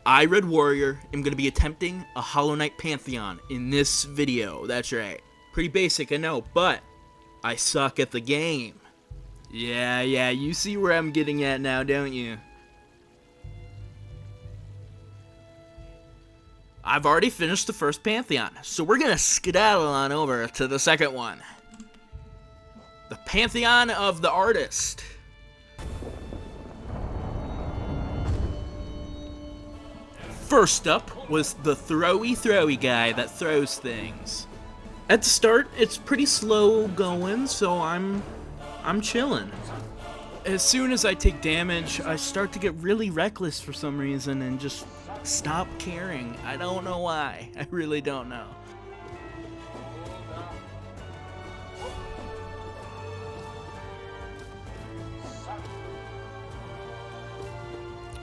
I, Red Warrior, am going to be attempting a Hallow Knight Pantheon in this video. That's right. Pretty basic, I know, but I suck at the game. Yeah, you see where I'm getting at now, don't you? I've already finished the first Pantheon, so we're going to skedaddle on over to the second one. The Pantheon of the Artist. First up was the throwy guy that throws things. At the start, it's pretty slow going, so I'm chilling. As soon as I take damage, I start to get really reckless for some reason and just stop caring. I don't know why. I really don't know.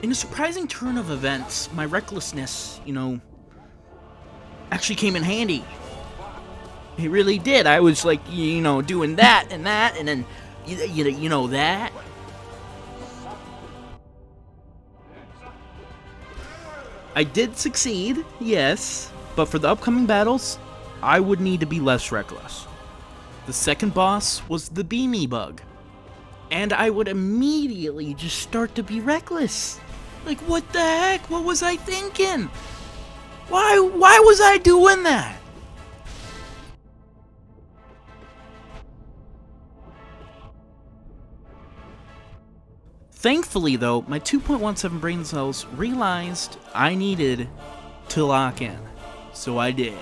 In a surprising turn of events, my recklessness, actually came in handy. It really did. I was like, doing that, and then, that. I did succeed, yes, but for the upcoming battles, I would need to be less reckless. The second boss was the Beamy Bug, and I would immediately just start to be reckless. Like, what the heck? What was I thinking? Why was I doing that? Thankfully, though, my 2.17 brain cells realized I needed to lock in. So I did.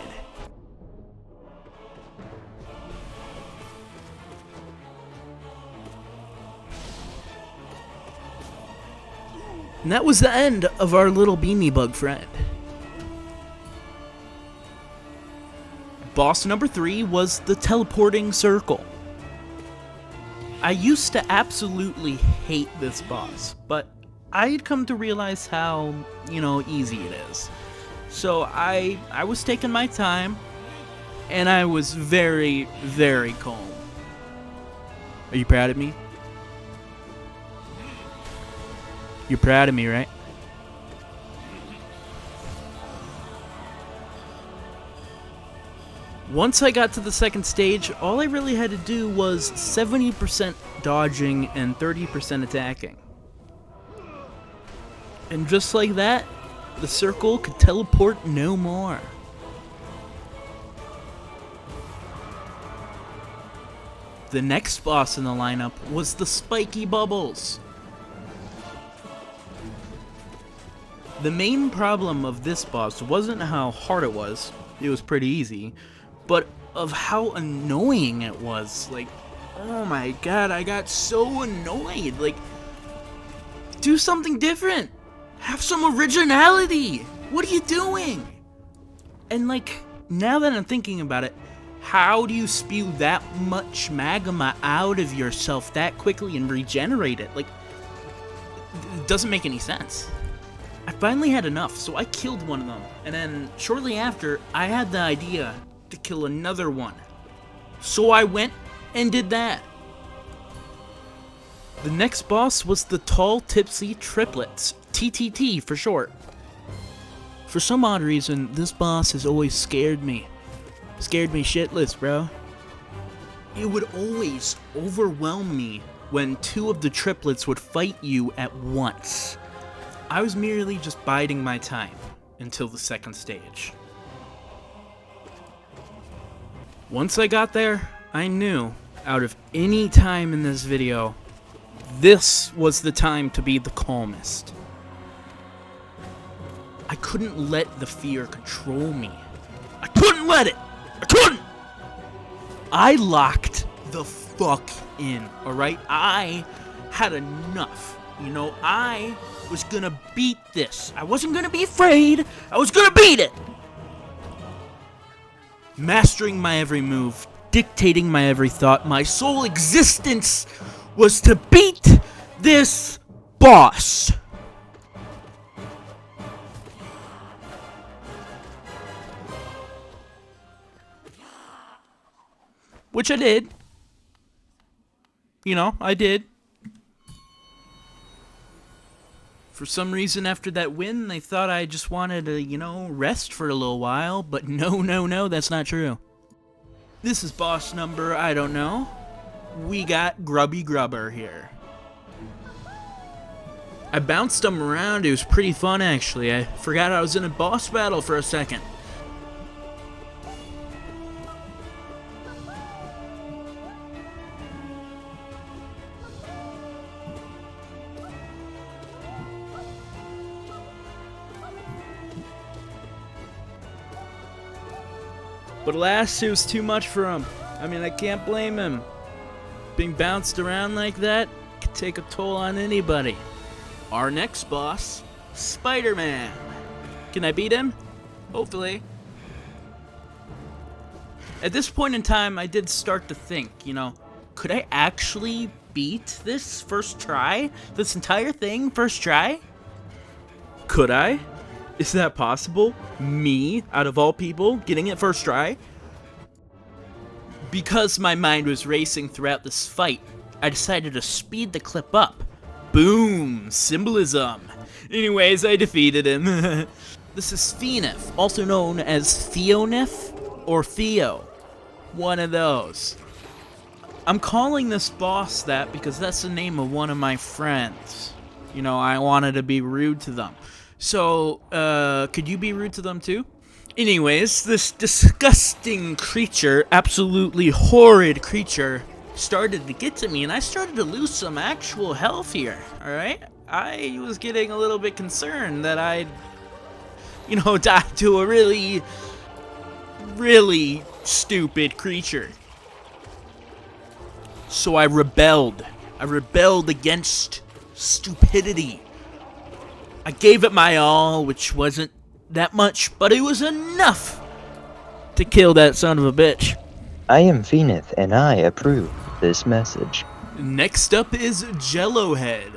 And that was the end of our little Beamy Bug friend. Boss number 3 was the Teleporting Circle. I used to absolutely hate this boss, but I had come to realize how, easy it is. So I was taking my time, and I was very, very calm. Are you proud of me? You're proud of me, right? Once I got to the second stage, all I really had to do was 70% dodging and 30% attacking. And just like that, the circle could teleport no more. The next boss in the lineup was the Spiky Bubbles. The main problem of this boss wasn't how hard it was pretty easy, but of how annoying it was. Like, oh my god, I got so annoyed. Like, do something different. Have some originality. What are you doing? And like, now that I'm thinking about it, how do you spew that much magma out of yourself that quickly and regenerate it? Like, it doesn't make any sense. I finally had enough, so I killed one of them, and then shortly after, I had the idea to kill another one. So I went and did that. The next boss was the Tall Tipsy Triplets, TTT for short. For some odd reason, this boss has always scared me. Scared me shitless, bro. It would always overwhelm me when two of the triplets would fight you at once. I was merely just biding my time until the second stage. Once I got there, I knew, out of any time in this video, this was the time to be the calmest. I couldn't let the fear control me. I couldn't let it! I couldn't! I locked the fuck in, alright? I had enough. I was gonna beat this. I wasn't gonna be afraid. I was gonna beat it. Mastering my every move, dictating my every thought, my sole existence was to beat this boss. Which I did. I did. For some reason, after that win, they thought I just wanted to, you know, rest for a little while, but no, that's not true. This is boss number, I don't know. We got Grubby Grubber here. I bounced him around, it was pretty fun actually. I forgot I was in a boss battle for a second. But alas, it was too much for him. I mean, I can't blame him. Being bounced around like that can take a toll on anybody. Our next boss, Spider-Man. Can I beat him? Hopefully. At this point in time, I did start to think, you know, could I actually beat this first try? This entire thing first try? Could I? Is that possible? Me, out of all people, getting it first try? Because my mind was racing throughout this fight, I decided to speed the clip up. Boom! Symbolism! Anyways, I defeated him. This is Phoenif, also known as Theonif or Theo. One of those. I'm calling this boss that because that's the name of one of my friends. You know, I wanted to be rude to them. So, could you be rude to them too? Anyways, this disgusting creature, absolutely horrid creature, started to get to me, and I started to lose some actual health here, alright? I was getting a little bit concerned that I'd, you know, die to a really stupid creature. So I rebelled. I rebelled against stupidity. I gave it my all, which wasn't that much, but it was enough to kill that son of a bitch. I am Phoenix, and I approve this message. Next up is Jello Head.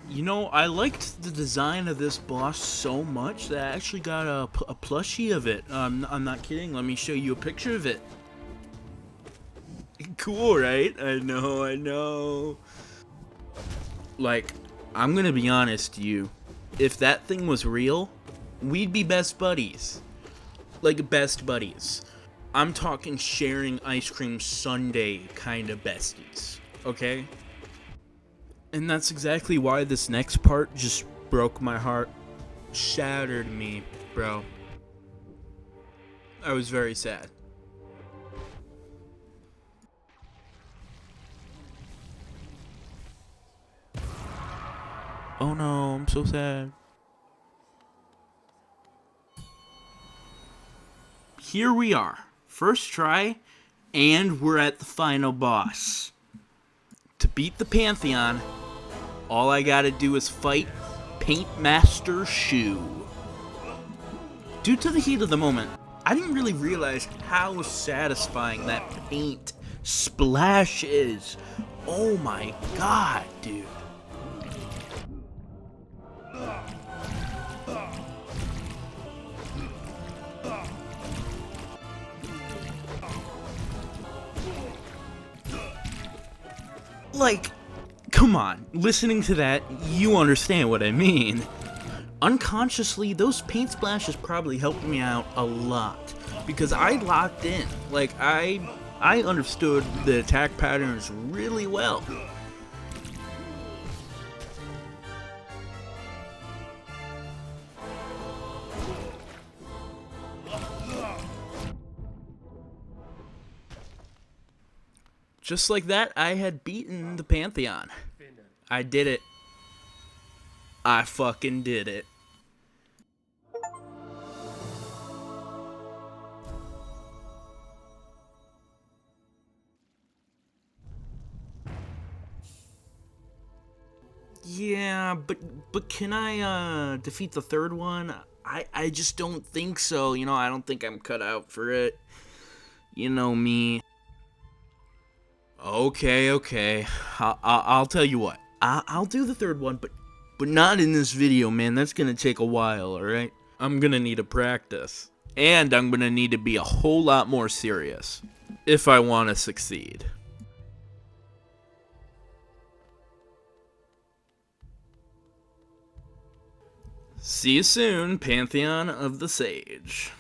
You know, I liked the design of this boss so much that I actually got a plushie of it. I'm not kidding. Let me show you a picture of it. Cool, right? I know. Like, I'm gonna be honest to you. If that thing was real, we'd be best buddies. Like, best buddies. I'm talking sharing ice cream sundae kind of besties, okay? And that's exactly why this next part just broke my heart. Shattered me, bro. I was very sad. Oh no, I'm so sad. Here we are. First try, and we're at the final boss. To beat the Pantheon, all I gotta do is fight Paintmaster Sheo. Due to the heat of the moment, I didn't really realize how satisfying that paint splash is. Oh my god, dude. Like, come on, listening to that, you understand what I mean. Unconsciously, those paint splashes probably helped me out a lot, because I locked in. Like, I understood the attack patterns really well. Just like that, I had beaten the Pantheon. I did it. I fucking did it. Yeah, but can I defeat the third one? I just don't think so. You know, I don't think I'm cut out for it. You know me. Okay. I'll tell you what. I'll do the third one, but not in this video, man. That's gonna take a while, alright? I'm gonna need to practice. And I'm gonna need to be a whole lot more serious if I want to succeed. See you soon, Pantheon of the Sage.